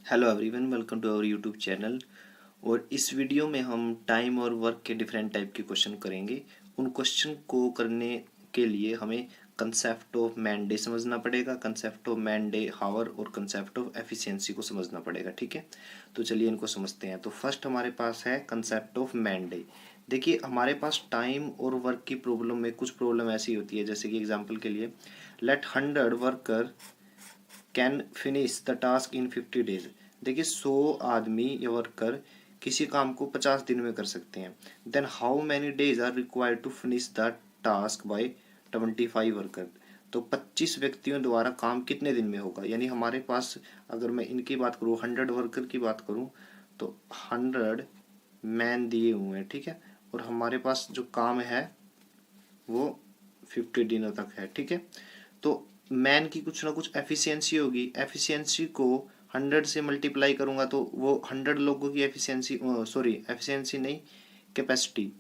Hello everyone, welcome to our YouTube channel. और इस video में हम टाइम और वर्क के डिफरेंट टाइप के क्वेश्चन करेंगे। उन क्वेश्चन को करने के लिए हमें कंसेप्ट ऑफ मैन डे समझना पड़ेगा, कंसेप्ट ऑफ मैन डे हावर और कंसेप्ट ऑफ एफिशिएंसी को समझना पड़ेगा। ठीक है, तो चलिए इनको समझते हैं। तो फर्स्ट हमारे पास है कंसेप्ट ऑफ मैन डे। देखिए, हमारे पास टाइम और वर्क की प्रॉब्लम में कुछ प्रॉब्लम ऐसी होती है, जैसे कि एग्जाम्पल के लिए let 100 worker can finish the task in 50 days. देखिए, 100 आदमी या वर्कर किसी काम को 50 दिन में कर सकते हैं। Then how many days are required to finish the task by 25 worker. तो 25 व्यक्तियों द्वारा काम कितने दिन में होगा। यानी हमारे पास, अगर मैं इनकी बात करूँ, 100 वर्कर की बात करूँ, तो 100 मैन दिए हुए हैं। ठीक है, और हमारे पास जो काम है वो 50 दिनों तक है। ठीक है, तो मैन की कुछ ना कुछ एफिशिएंसी होगी। एफिशिएंसी को 100 से मल्टीप्लाई करूंगा तो वो 100 लोगों की एफिशिएंसी, सॉरी एफिशिएंसी नहीं, कैपेसिटी।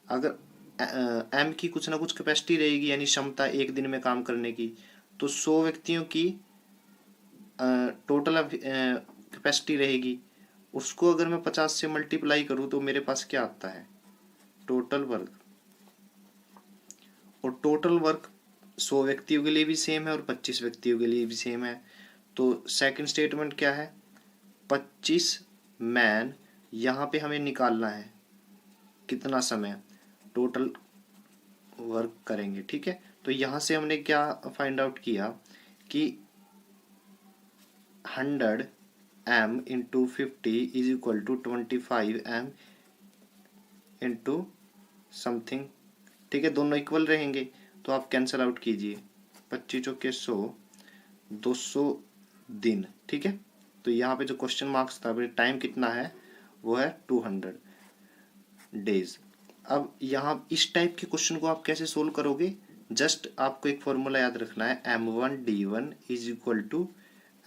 अगर एम की कुछ ना कुछ कैपेसिटी रहेगी, यानी क्षमता एक दिन में काम करने की, तो 100 व्यक्तियों की टोटल कैपेसिटी रहेगी। उसको अगर मैं 50 से मल्टीप्लाई करूँ तो मेरे पास क्या आता है, टोटल वर्क। और टोटल वर्क 100 व्यक्तियों के लिए भी सेम है और 25 व्यक्तियों के लिए भी सेम है। तो सेकंड स्टेटमेंट क्या है, 25 मैन। यहाँ पे हमें निकालना है कितना समय टोटल वर्क करेंगे। ठीक है, तो यहाँ से हमने क्या फाइंड आउट किया कि 100 m into 50 is equal to 25 m into something. ठीक है, दोनों इक्वल रहेंगे तो आप कैंसल आउट कीजिए। 25 चौके 100, 200 दिन। ठीक है, तो यहाँ पे जो क्वेश्चन मार्क्स था, टाइम कितना है, वो है 200 डेज। अब यहाँ इस टाइप के क्वेश्चन को आप कैसे सोल्व करोगे, जस्ट आपको एक फॉर्मूला याद रखना है, m1d1 is equal to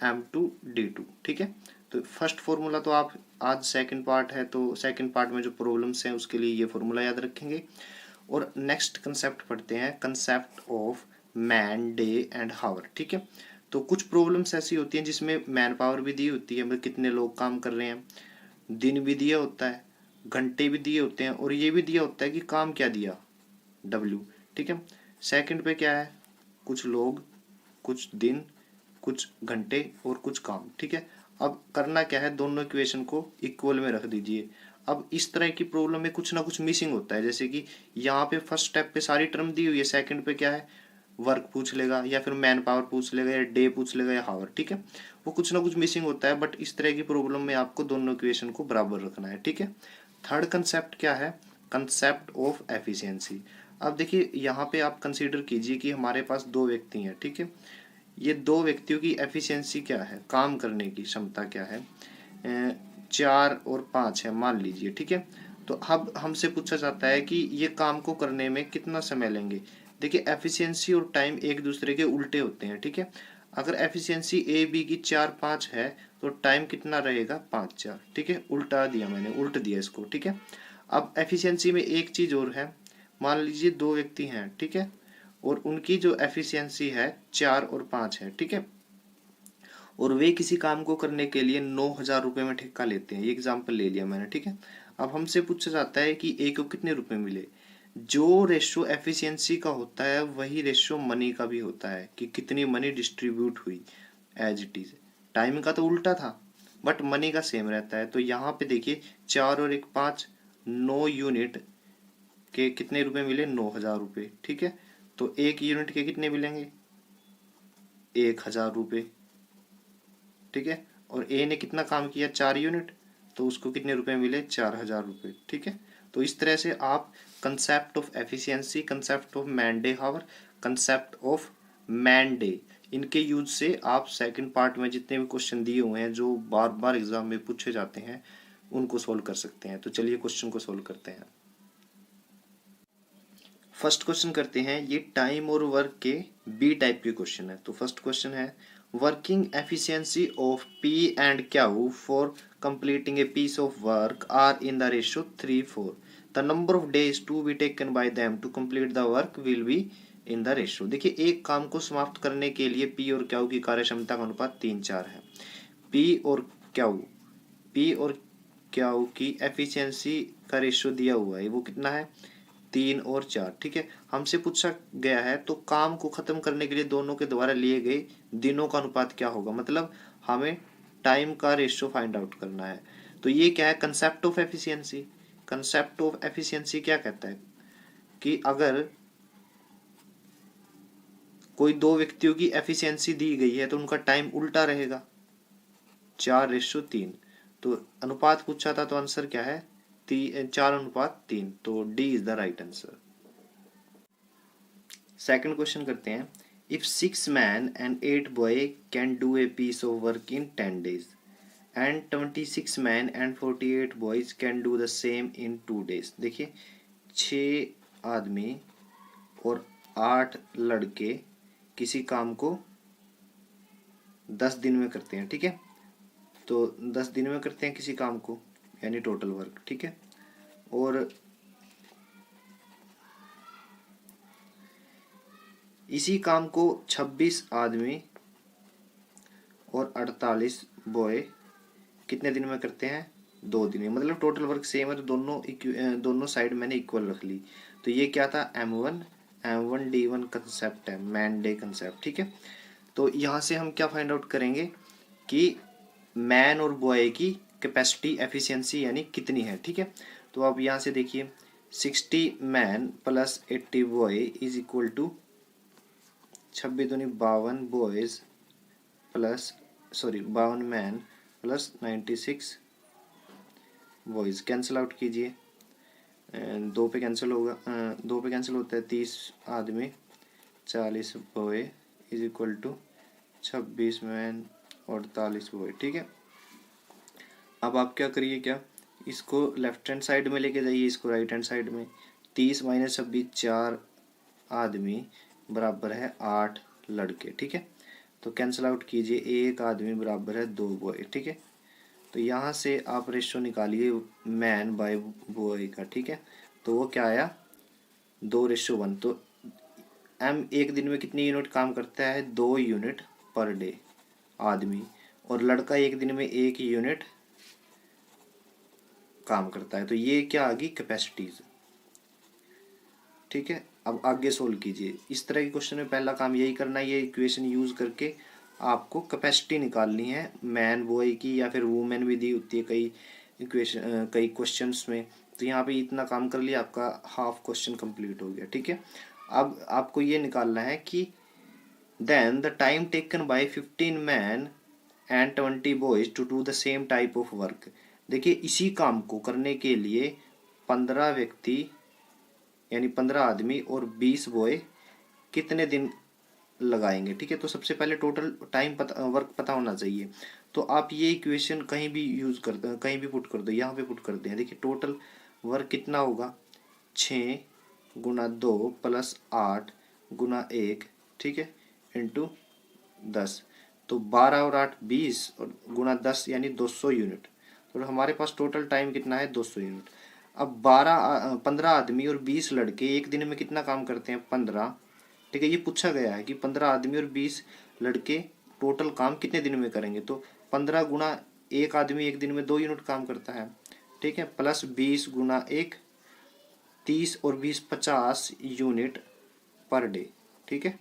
m2d2। ठीक है, तो फर्स्ट फॉर्मूला तो आप, आज सेकंड पार्ट है तो सेकंड पार्ट में जो प्रॉब्लम्स हैं उसके लिए ये फॉर्मूला याद रखेंगे। और नेक्स्ट कंसेप्ट पढ़ते हैं, concept of man day and hour. ठीक है, तो कुछ प्रॉब्लम्स ऐसी होती हैं जिसमें मैन पावर भी दी होती है, मतलब कितने लोग काम कर रहे हैं, दिन भी दिया होता है, घंटे भी दिए होते हैं, और ये भी दिया होता है कि काम क्या दिया, डब्ल्यू। ठीक है, सेकंड पे क्या है, कुछ लोग, कुछ दिन, कुछ घंटे और कुछ काम। ठीक है, अब करना क्या है, दोनों इक्वेशन को इक्वल में रख दीजिए। अब इस तरह की प्रॉब्लम में कुछ ना कुछ मिसिंग होता है, जैसे कि यहाँ पे फर्स्ट स्टेप पे सारी टर्म दी हुई है, सेकंड पे क्या है, वर्क पूछ लेगा या फिर मैन पावर पूछ लेगा या डे पूछ लेगा या हावर। ठीक है, वो कुछ ना कुछ मिसिंग होता है, बट इस तरह की प्रॉब्लम में आपको दोनों इक्वेशन को बराबर रखना है। ठीक है, थर्ड कंसेप्ट क्या है, कंसेप्ट ऑफ एफिशिएंसी। अब देखिए, यहाँ पे आप कंसीडर कीजिए कि हमारे पास दो व्यक्ति हैं। ठीक है, ये दो व्यक्तियों की एफिशिएंसी क्या है, काम करने की क्षमता क्या है, 4 और 5 है मान लीजिए। ठीक है, तो अब हमसे पूछा जाता है कि ये काम को करने में कितना समय लेंगे। देखिए, एफिशिएंसी और टाइम एक दूसरे के उल्टे होते हैं। ठीक है, अगर एफिशिएंसी ए बी की 4-5 है तो टाइम कितना रहेगा, 5-4। ठीक है, उल्टा दिया मैंने, उल्ट दिया इसको। ठीक है, अब एफिशिएंसी में एक चीज और है, मान लीजिए दो व्यक्ति हैं। ठीक है, और उनकी जो एफिशिएंसी है 4 और 5 है। ठीक है, और वे किसी काम को करने के लिए 9,000 रुपये में ठेका लेते हैं। ये एग्जाम्पल ले लिया मैंने। ठीक है, अब हमसे पूछा जाता है कि ए को कितने रुपए मिले। जो रेशो एफिशिएंसी का होता है वही रेशो मनी का भी होता है, कि कितनी मनी डिस्ट्रीब्यूट हुई, एज इट इज। टाइम का तो उल्टा था, बट मनी का सेम रहता है। तो यहाँ पे देखिए, 4 और 1 5, 9 यूनिट के कितने रुपए मिले, 9,000 रुपये। ठीक है, तो एक यूनिट के कितने मिलेंगे, 1,000 रुपये। ठीक है, और ए ने कितना काम किया, 4 यूनिट, तो उसको कितने रुपए मिले, 4,000 रुपये। ठीक है, तो इस तरह से आप concept of efficiency, concept of man day hour, concept of man day, इनके यूज से आप सेकंड पार्ट में जितने भी क्वेश्चन दिए हुए हैं जो बार बार एग्जाम में पूछे जाते हैं उनको सोल्व कर सकते हैं। तो चलिए क्वेश्चन को सोल्व करते हैं। फर्स्ट क्वेश्चन करते हैं, ये टाइम और वर्क के बी टाइप के क्वेश्चन है। तो फर्स्ट क्वेश्चन है, working efficiency of P and Q for completing a piece of work are in the ratio 3:4। The number of days to be taken by them to complete the work will be in the ratio. देखिए, एक काम को समाप्त करने के लिए P और Q की कार्य क्षमता का अनुपात 3:4 है। पी और क्यू, पी और क्यू की एफिशिएंसी का रेशियो दिया हुआ है, वो कितना है 3 और 4। ठीक है, हमसे पूछा गया है तो काम को खत्म करने के लिए दोनों के द्वारा लिए गए दिनों का अनुपात क्या होगा, मतलब हमें टाइम का रेशियो फाइंड आउट करना है। तो ये क्या है, concept of efficiency. Concept of efficiency क्या कहता है कि अगर कोई दो व्यक्तियों की एफिशिएंसी दी गई है तो उनका टाइम उल्टा रहेगा, 4:3। तो अनुपात पूछा था तो आंसर क्या है 4:3, तो D is the right answer. Second question करते हैं, if 6 man and 8 boy can do a piece of work in 10 days and 26 man and 48 boys can do the same in 2 days। देखिए 6 आदमी और 8 लड़के किसी काम को 10 दिन में करते हैं। ठीक है, तो 10 दिन में करते हैं किसी काम को, यानी टोटल वर्क। ठीक है, और इसी काम को 26 आदमी और 48 बॉय कितने दिन में करते हैं, 2 दिन में। मतलब टोटल वर्क सेम है तो दोनों साइड मैंने इक्वल रख ली। तो ये क्या था M1D1 कंसेप्ट है, मैन डे कंसेप्ट। ठीक है, तो यहाँ से हम क्या फाइंड आउट करेंगे कि मैन और बॉय की कैपेसिटी एफिशिएंसी यानी कितनी है। ठीक है, तो आप यहाँ से देखिए 60 man plus 80 boy is equal to 26 दूनी 52 boys plus 52 man plus 96 boys. Cancel out कीजिए, 2 पे कैंसिल होगा, 2 पे कैंसिल होता है, 30 आदमी 40 boy is equal to 26 man और 48 बॉय। ठीक है, अब आप क्या करिए, क्या इसको लेफ्ट हैंड साइड में लेके जाइए, इसको राइट हैंड साइड में। 30 माइनस 26 4 आदमी बराबर है 8 लड़के। ठीक है, तो कैंसिल आउट कीजिए, 1 आदमी बराबर है 2 बॉय। ठीक है, तो यहाँ से आप रेशियो निकालिए मैन बाय बॉय का। ठीक है, तो वो क्या आया 2:1। तो M एक दिन में कितनी यूनिट काम करता है, 2 यूनिट पर डे आदमी, और लड़का एक दिन में 1 यूनिट काम करता है। तो ये क्या आ गई कैपेसिटीज। ठीक है, अब आगे सोल्व कीजिए। इस तरह के क्वेश्चन में पहला काम यही करना है, ये इक्वेशन यूज करके आपको कैपेसिटी निकालनी है मैन बॉय की, या फिर वुमेन भी दी होती है कई क्वेश्चंस में। तो यहाँ पे इतना काम कर लिया, आपका हाफ क्वेश्चन कंप्लीट हो गया। ठीक है, अब आपको ये निकालना है कि then the time taken by 15 man and 20 boys to do the same type of work. देखिए इसी काम को करने के लिए 15 व्यक्ति यानी 15 आदमी और 20 बॉय कितने दिन लगाएंगे। ठीक है, तो सबसे पहले टोटल टाइम वर्क पता होना चाहिए। तो आप ये इक्वेशन कहीं भी यूज कर दो, कहीं भी पुट कर दो, यहाँ पे पुट कर दें। देखिए टोटल वर्क कितना होगा, 6 गुना 2 प्लस 8 गुना 1। ठीक है, इंटू 10। तो 12 और 8 20 और गुना 10 यानी 200 यूनिट। तो हमारे पास टोटल टाइम कितना है 200 यूनिट। अब 15 आदमी और 20 लड़के एक दिन में कितना काम करते हैं 15। ठीक है, ये पूछा गया है कि 15 आदमी और 20 लड़के टोटल काम कितने दिन में करेंगे। तो 15 गुना एक आदमी एक दिन में 2 यूनिट काम करता है। ठीक है, प्लस 20 गुना 1 30 और 20 50 यूनिट पर डे। ठीक है,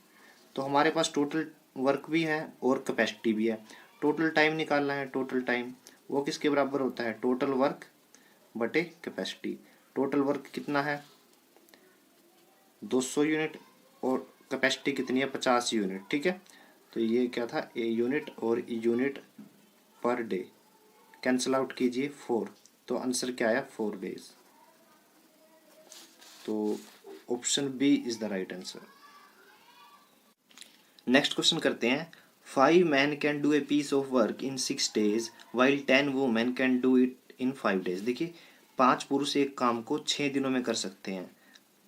तो हमारे पास टोटल वर्क भी है और कैपेसिटी भी है। टोटल टाइम निकालना है, टोटल टाइम वो किसके बराबर होता है, टोटल वर्क बटे कैपेसिटी। टोटल वर्क कितना है 200 यूनिट और कैपेसिटी कितनी है 50 यूनिट। ठीक है, तो ये क्या था ए यूनिट और unit per day. Cancel out कीजिए 4, तो आंसर क्या आया 4 days। तो option B is the right answer. Next question करते हैं, 5 men can do a piece of work in 6 days while 10 women can do it in 5 days। देखिए 5 पुरुष एक काम को 6 दिनों में कर सकते हैं।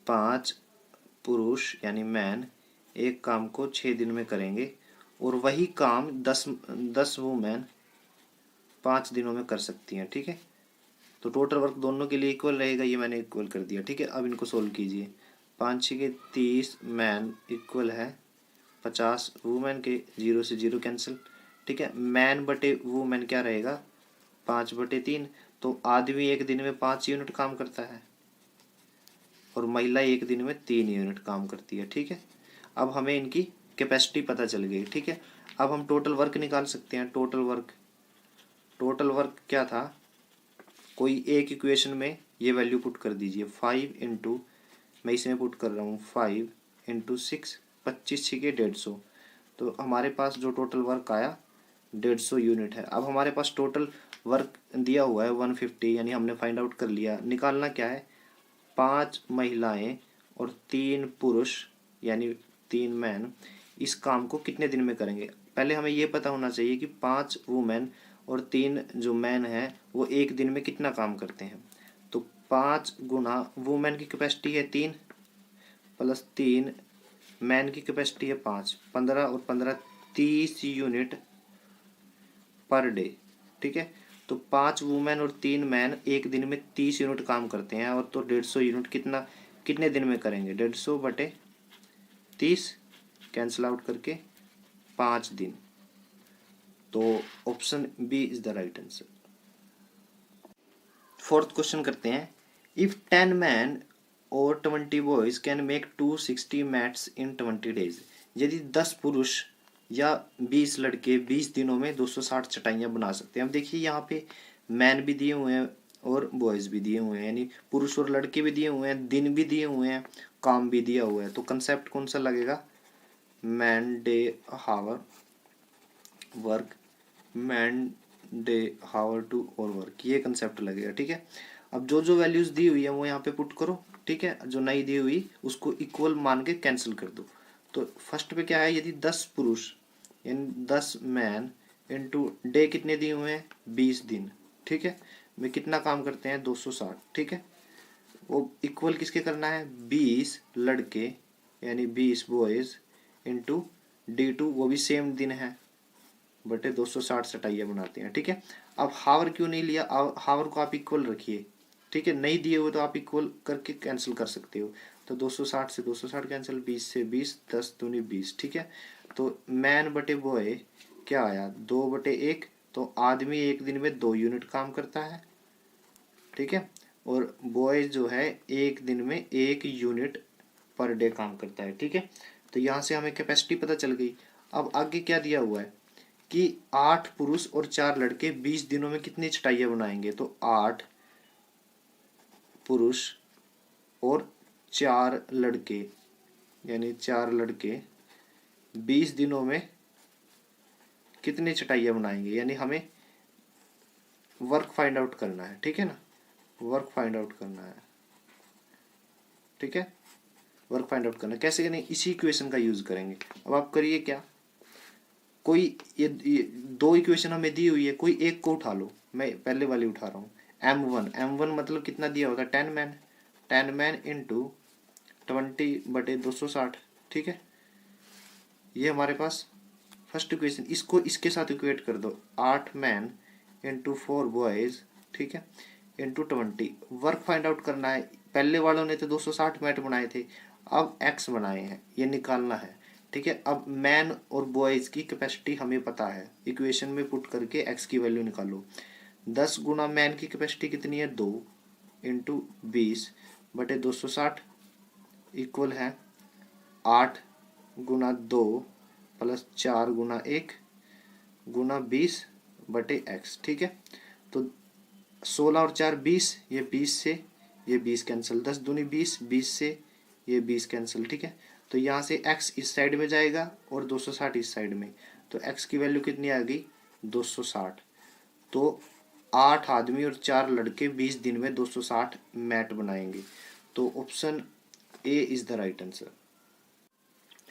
5 पुरुष यानी मैन एक काम को 6 दिन में करेंगे, और वही काम 10 वुमेन 5 दिनों में कर सकती हैं। ठीक है, तो टोटल वर्क दोनों के लिए इक्वल रहेगा, ये मैंने इक्वल कर दिया। ठीक है, अब इनको सोल्व कीजिए। 5 6 30 मैन इक्वल है 50 वुमेन के, 0 से 0 कैंसिल। ठीक है, मैन बटे वुमेन क्या रहेगा 5/3, तो आदमी एक दिन में 5 यूनिट काम करता है और महिला एक दिन में 3 यूनिट काम करती है। ठीक है, अब हमें इनकी कैपेसिटी पता चल गई। ठीक है, अब हम टोटल वर्क निकाल सकते हैं। टोटल वर्क क्या था, कोई एक इक्वेशन में ये वैल्यू पुट कर दीजिए। 5 इंटू, मैं इसमें पुट कर रहा हूँ 5 इंटू 6, 25×6 150। तो हमारे पास जो टोटल वर्क आया 150 यूनिट है। अब हमारे पास टोटल वर्क दिया हुआ है 150, यानी हमने फाइंड आउट कर लिया। निकालना क्या है, 5 महिलाएं और 3 पुरुष यानी 3 मैन इस काम को कितने दिन में करेंगे। पहले हमें ये पता होना चाहिए कि 5 वुमेन और 3 जो मैन हैं वो एक दिन में कितना काम करते हैं। तो 5 गुना वुमेन की कैपेसिटी है 3 प्लस 3 मैन की कैपेसिटी है 5, 15 और 15 30 यूनिट पर डे। ठीक है, तो 5 वुमेन और 3 मैन एक दिन में 30 यूनिट काम करते हैं, और तो 150 यूनिट कितने दिन में करेंगे, 150/30 कैंसिल आउट करके 5 दिन। तो option B is the right answer. Fourth question करते हैं, इफ 10 मैन और 20 boys can make 260 mats in 20 days. यदि 10 पुरुष या 20 लड़के 20 दिनों में 260 चटाइयाँ बना सकते हैं। अब देखिए यहाँ पे मैन भी दिए हुए हैं और बॉयज़ भी दिए हुए हैं, यानी पुरुष और लड़के भी दिए हुए हैं, दिन भी दिए हुए हैं, काम भी दिया हुआ है। तो कंसेप्ट कौन सा लगेगा, man day hour work, man day hour two और वर्क, ये कंसेप्ट लगेगा। ठीक है, अब जो जो वैल्यूज दी हुई है वो यहाँ पे पुट करो। ठीक है, जो नहीं दी हुई उसको इक्वल मान के कैंसिल कर दो। तो फर्स्ट पे क्या है, यदि 10 पुरुष यानी 10 मैन इंटू डे कितने दिए हुए हैं 20 दिन। ठीक है, में कितना काम करते हैं 260। ठीक है, वो इक्वल किसके करना है, 20 लड़के यानी 20 बॉयज इंटू D2, वो भी सेम दिन है, बटे 260 चटाइयाँ बनाते हैं। ठीक है, अब हावर क्यों नहीं लिया, हावर को आप इक्वल रखिए। ठीक है, नहीं दिए हुए तो आप इक्वल करके कैंसिल कर सकते हो। तो 260 से 260 कैंसिल, 20 से 20, 10 दूनी 20। ठीक है, तो मैन बटे बॉय क्या आया 2/1, तो आदमी एक दिन में 2 यूनिट काम करता है। ठीक है, और बॉय जो है एक दिन में 1 यूनिट पर डे काम करता है। ठीक है, तो यहाँ से हमें कैपेसिटी पता चल गई। अब आगे क्या दिया हुआ है कि 8 पुरुष और 4 लड़के 20 दिनों में कितनी चटाइयाँ बनाएंगे। तो 8 पुरुष और 4 लड़के यानी 4 लड़के 20 दिनों में कितनी चटाइयाँ बनाएंगे, यानी हमें वर्क फाइंड आउट करना है। ठीक है ना, वर्क फाइंड आउट करना है। ठीक है, वर्क फाइंड आउट करना कैसे करेंगे, इसी इक्वेशन का यूज करेंगे। अब आप करिए क्या, कोई ये 2 इक्वेशन हमें दी हुई है, कोई एक को उठा लो। मैं पहले वाली उठा रहा हूँ, M1 मतलब कितना दिया होता है 10 मैन इंटू 20/260। ठीक है, ये हमारे पास फर्स्ट इक्वेशन, इसको इसके साथ इक्वेट कर दो, 8 मैन इंटू 4 बॉयज। ठीक है, इंटू 20। वर्क फाइंड आउट करना है, पहले वालों ने तो 260 मैट बनाए थे, अब एक्स बनाए हैं, ये निकालना है। ठीक है, अब मैन और बॉयज की कैपेसिटी हमें पता है, इक्वेशन में पुट करके एक्स की वैल्यू निकालो। 10 गुना मैन की कैपेसिटी कितनी है 2 इंटू 20/260 इक्वल है 8 गुना 2 प्लस 4 गुना 1 गुना 20/x। ठीक है, तो 16 और 4 20, ये 20 से ये 20 कैंसिल, 10 दूनी 20, 20 से ये 20 कैंसिल। ठीक है, तो यहाँ से x इस साइड में जाएगा और 260 इस साइड में, तो x की वैल्यू कितनी आ गई 260। तो 8 आदमी और 4 लड़के 20 दिन में 260 मैट बनाएंगे। तो option A is the right answer.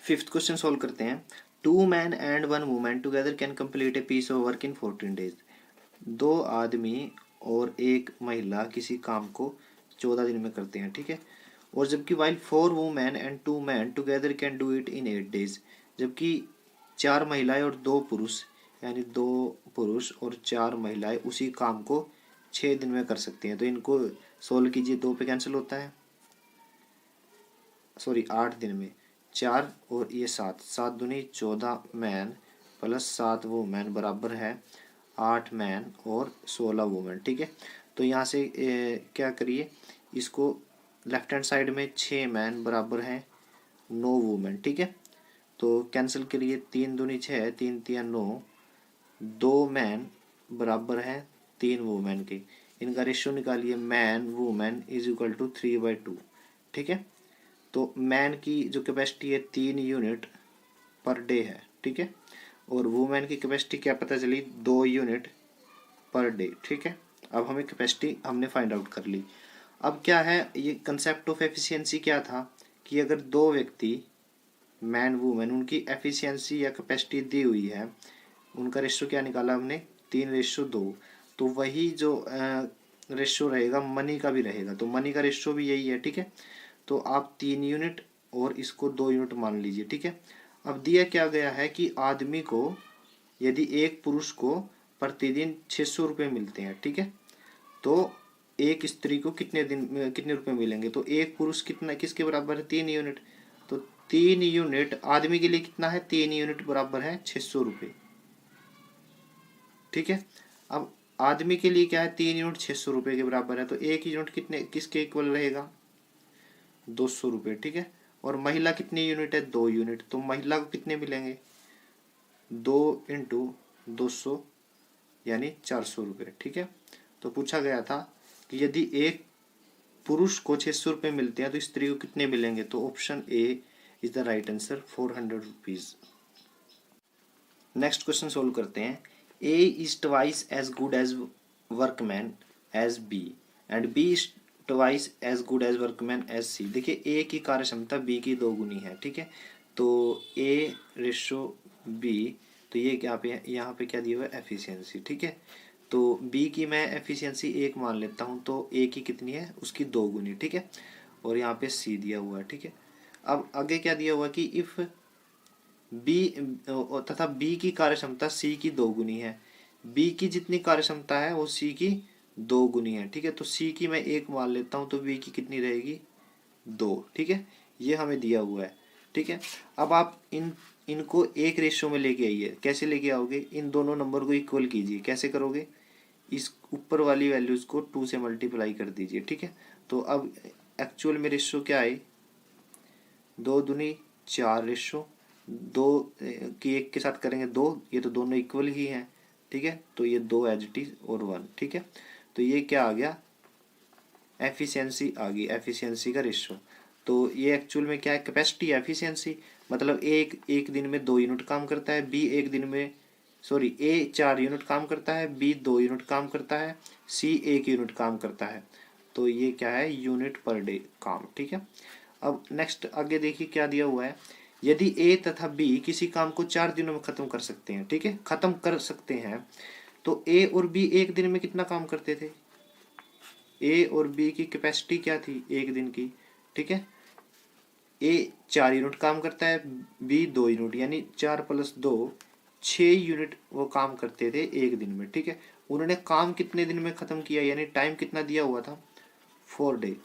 Fifth question solve करते हैं, 2 man and 1 women together can complete a piece of work in 14 days. 2 आदमी और 1 महिला किसी काम को 14 दिन में करते हैं। ठीक है, और जबकि while 4 women and 2 man together can do it in 8 days. जबकि 4 महिलाएं और 2 पुरुष यानी 2 पुरुष और 4 महिलाएं उसी काम को 6 दिन में कर सकती हैं। तो इनको सोल्व कीजिए, 2 पे कैंसिल होता है, सॉरी 8 दिन में, 4 और ये 7, 7 दूनी 14 मैन प्लस 7 वुमेन बराबर है 8 मैन और 16 वुमेन, ठीक है। तो यहाँ से क्या करिए, इसको लेफ्ट हैंड साइड में 6 मैन बराबर हैं 9 वुमेन, ठीक है। तो कैंसिल करिए, 3 दूनी 6, 3 तिया 9, 2 मैन बराबर हैं 3 वुमेन के। इनका रेशियो निकालिए, man women is equal to 3/2, ठीक है। तो मैन की जो कैपेसिटी है 3 यूनिट पर डे है, ठीक है। और वुमेन की कैपेसिटी क्या पता चली, 2 यूनिट पर डे, ठीक है। अब हमें कैपेसिटी हमने फाइंड आउट कर ली। अब क्या है, ये कंसेप्ट ऑफ एफिशिएंसी क्या था कि अगर दो व्यक्ति मैन वुमेन उनकी एफिशिएंसी या कैपेसिटी दी हुई है, उनका रेशियो क्या निकाला हमने, 3/2। तो वही जो रेशियो रहेगा मनी का भी रहेगा, तो मनी का रेशियो भी यही है, ठीक है। तो आप 3 यूनिट और इसको 2 यूनिट मान लीजिए, ठीक है। अब दिया क्या गया है कि आदमी को, यदि एक पुरुष को प्रतिदिन 600 रुपये मिलते हैं, ठीक है, तो एक स्त्री को कितने दिन कितने रुपए मिलेंगे, तो एक पुरुष कितना किसके बराबर है, 3 यूनिट। तो 3 यूनिट आदमी के लिए कितना है, 3 यूनिट बराबर है 600 रुपये, ठीक है। अब आदमी के लिए क्या है, 3 यूनिट 600 रुपये के बराबर है, तो एक यूनिट कितने किसके इक्वल रहेगा, 200 रुपये, ठीक है। और महिला कितनी यूनिट है, 2 यूनिट, तो महिला को कितने मिलेंगे, 2 × 200 यानी 400 रुपये, ठीक है। तो पूछा गया था कि यदि एक पुरुष को 600 रुपये मिलते हैं तो स्त्री को कितने मिलेंगे, तो option A is the right answer, 400 rupees. Next question solve करते हैं। A is twice as good as workman as B and B is twice as good as workman as C. देखिए ए की कार्य क्षमता बी की 2 गुनी है, ठीक है। तो ए रेशो बी, तो ये यहाँ पे क्या दिया हुआ है, एफिशिएंसी, ठीक है। तो बी की मैं एफिशिएंसी 1 मान लेता हूँ, तो ए की कितनी है, उसकी 2 गुनी, ठीक है। और यहाँ पे सी दिया हुआ है, ठीक है। अब आगे क्या दिया हुआ कि इफ बी तथा बी की कार्यक्षमता सी की 2 गुनी है, बी की जितनी कार्यक्षमता है वो सी की 2 गुनी है, ठीक है। तो सी की मैं 1 मान लेता हूँ, तो बी की कितनी रहेगी, 2, ठीक है। ये हमें दिया हुआ है, ठीक है। अब आप इनको एक रेशियो में लेके आइए, कैसे लेके आओगे, इन दोनों नंबर को इक्वल कीजिए, कैसे करोगे, इस ऊपर वाली वैल्यूज को 2 से मल्टीप्लाई कर दीजिए, ठीक है। तो अब एक्चुअल में रेशियो क्या आए, 2 दूनी 4 रेशियो, 2 की 1 के साथ करेंगे 2, ये तो दोनों इक्वल ही हैं, ठीक है। तो ये 2 एज इट इज और 1, ठीक है। तो ये क्या आ गया, एफिशिएंसी आ गई, एफिशिएंसी का रेशियो। तो ये एक्चुअल में क्या है, कैपेसिटी एफिशिएंसी, मतलब एक दिन में 2 यूनिट काम करता है, बी एक दिन में ए 4 यूनिट काम करता है, बी 2 यूनिट काम करता है, सी 1 यूनिट काम करता है। तो ये क्या है, यूनिट पर डे काम, ठीक है। अब नेक्स्ट आगे देखिए क्या दिया हुआ है, यदि ए तथा बी किसी काम को 4 दिनों में खत्म कर सकते हैं, ठीक है, खत्म कर सकते हैं, तो ए और बी एक दिन में कितना काम करते थे, ए और बी की कैपेसिटी क्या थी एक दिन की, ठीक है। ए 4 यूनिट काम करता है, बी 2 यूनिट, यानी 4 + 2 6 यूनिट वो काम करते थे एक दिन में, ठीक है। उन्होंने काम कितने दिन में खत्म किया, यानी टाइम कितना दिया हुआ था, 4 डे।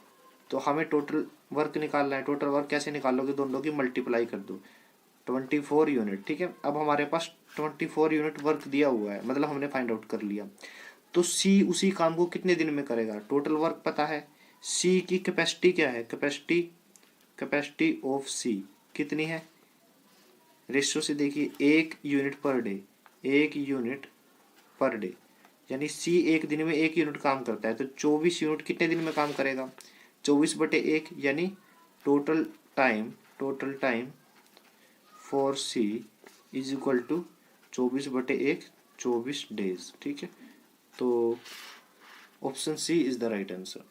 तो हमें टोटल वर्क निकालना है, टोटल वर्क कैसे निकालोगे, दोनों की मल्टीप्लाई कर दो, 24 यूनिट, ठीक है। अब हमारे पास 24 यूनिट वर्क दिया हुआ है, मतलब हमने फाइंड आउट कर लिया। तो सी उसी काम को कितने दिन में करेगा, टोटल वर्क पता है, सी की कैपेसिटी क्या है, कैपेसिटी ऑफ सी कितनी है, रेशियो से देखिए 1 unit per day, 1 unit per day, यानी सी एक दिन में 1 यूनिट काम करता है, तो 24 यूनिट कितने दिन में काम करेगा, 24/1, यानी total time for C is equal to 24/1, 24 days, ठीक है। तो option C is the right answer.